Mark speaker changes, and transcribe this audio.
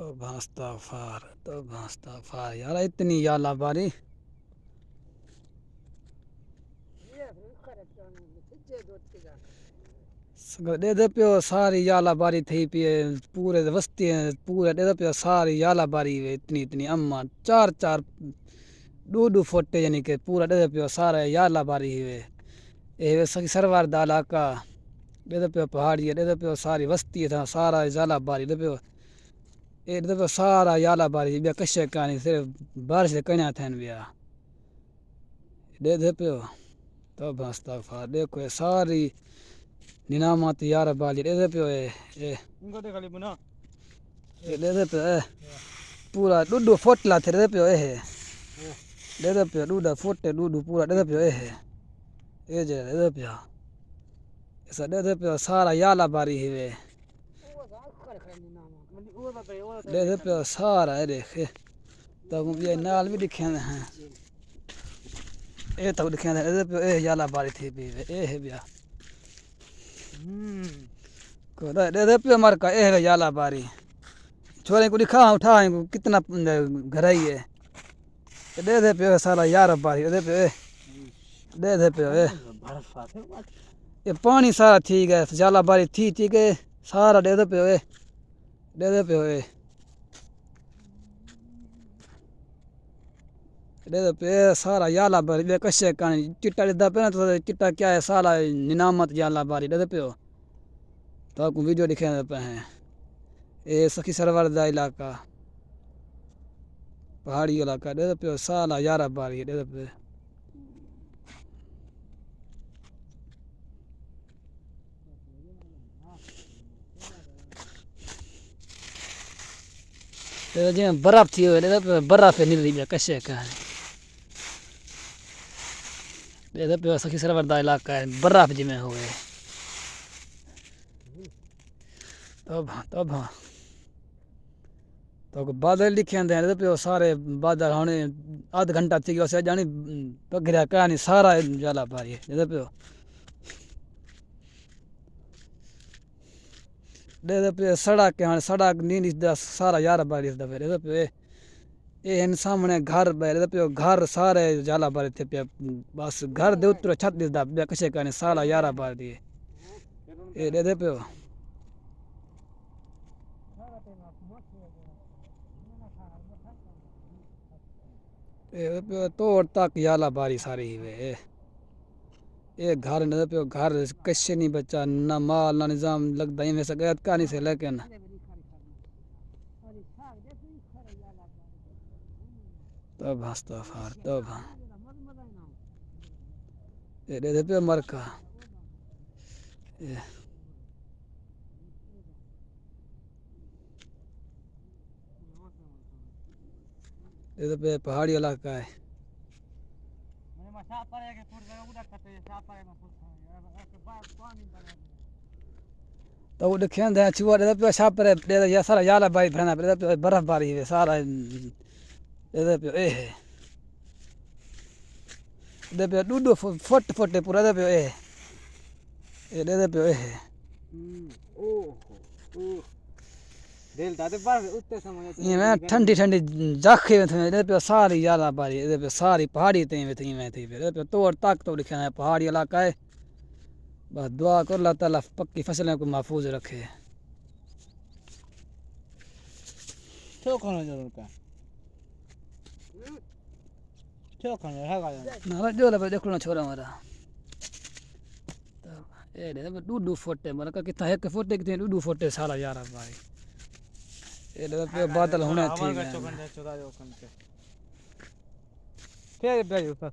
Speaker 1: तो भांसता फार यार इतनी याला बारी दे दे पियो सारी याला बारी थी पिए पूरे वस्ती पूरे दे दे पियो सारी याला बारी वे इतनी इतनी अम्मा चार चार दो फुट यानी कि पूरा दे दे पियो सारा याला बारी वे ये सकी सरवार दाला का दे दे पियो पहाड़ी दे दे पियो सारी वस्ती था सारा याला बारी दे पियो ये दे पियो सारा याला बारी बिया कशे कहानी सिर्फ बारिश से कन्या थे बिया दे पियो तो भांसता फार देखो ये सारी निनामत यार बाली दे पियो ए
Speaker 2: इनको देख ली बुना
Speaker 1: दे पियो पूरा दूध फोटला थे दे पियो दे पियो दूध फोटे दूध पूरा दे पियो ये जे दे पियो ऐसा दे पियो सारा याला बारी ही वे दे पियो सारा ये देख तब ये नाल भी दिखे हैं ये तब दिखे दे पियो याला बारी थी भी ये है बिया को दे पियो मार का है याला बारी छोरे को दिखा उठा कितना घर ही है दे पियो सारा यार बारी दे पियो दे पियो ये पानी सारा ठीक है याला बारी थी ठीक है सारा दे पियो दे पियो दे पियो सारा याला बारी बे कशे कहानी चिट्टा दे पे ना तो चिट्टा क्या है सारा निनामत याला बारी दे पियो तो आपको वीडियो दिखाने पे हैं ये सखी सरवर दा इलाका पहाड़ी इलाका दे पियो साला यारा बारी दे पे ते जे बर्फ थी दे पे बर्फ पे नीली बे कशे का दे पे सखी सरवर दा इलाका है बर्फ जी में हुए तब तो बादल लिखे हैं पे सारे बादल होने आध घंटा थी वैसे जानी पगड़िया कहानी सारा जाला पारी दे पे दे पे सड़क के हाँ सड़क नींद सारा यार बारिश दे पे ये इन सामने घर दे पे घर सारे जाला बारी थे पे बस घर दे उतर छत दिसदा बे कशे कहानी सारा यार बारी ये दे पे तोड़ तक याला बारी सारी वे ये घर न पे घर कश्य नहीं बचा ना माल ना निजाम लगता है वैसे गैत कहानी से लेकिन तब हंसता फार तब ये दे पे मर का ये पे पहाड़ी इलाका है तो वो देखें दे छुआ दे पे छाप पर दे या सारा याला बारी भरना दे पे बर्फ बारी है सारा दे पे दे पे दूध फुट फुट पूरा दे पे दे पे
Speaker 2: ओ दिल दादे बार उतने समय
Speaker 1: ये मैं ठंडी ठंडी जाखे में थे दे पे सारी याला बारी दे पे सारी पहाड़ी ते में थी दे पे तोड़ तक तो लिखा है पहाड़ी इलाका है बस दुआ कर अल्लाह ताला पक्की फसलें को महफूज रखे
Speaker 2: तो खाना जरूर का तो खाना है
Speaker 1: ना जो ले देख लो ना छोरा हमारा ये दे दूध फुटे मतलब का कितना एक फुटे कितने दूध फुटे सारा यार भाई ये दे बादल होने ठीक है
Speaker 2: फिर भेजो सर